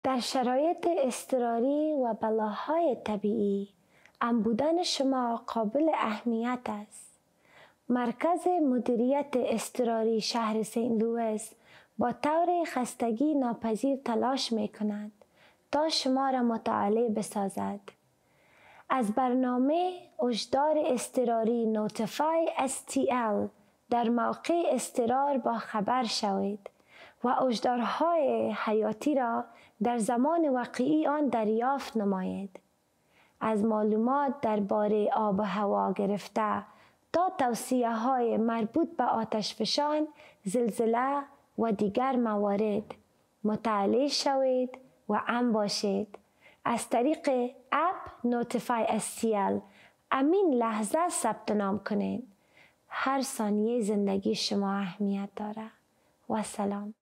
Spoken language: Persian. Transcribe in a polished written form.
در شرایط اضطراری و بلاهای طبیعی، امن بودن شما قابل اهمیت است. مرکز مدیریت اضطراری شهر سنت لوئیس با طور خستگی ناپذیر تلاش می کند تا شما را مطالعه بسازد. از برنامه هشدار اضطراری نوتیفای STL در موقع اضطرار با خبر شوید و هشدارهای حیاتی را در زمان واقعی آن دریافت نمایید. از معلومات درباره آب و هوا گرفته تا توصیه‌های مربوط به آتشفشان، زلزله و دیگر موارد مطلع شوید و امن باشید. از طریق اپ نوتیفای STL امین لحظه ثبت نام کنید. هر ثانیه زندگی شما اهمیت دارد. و سلام.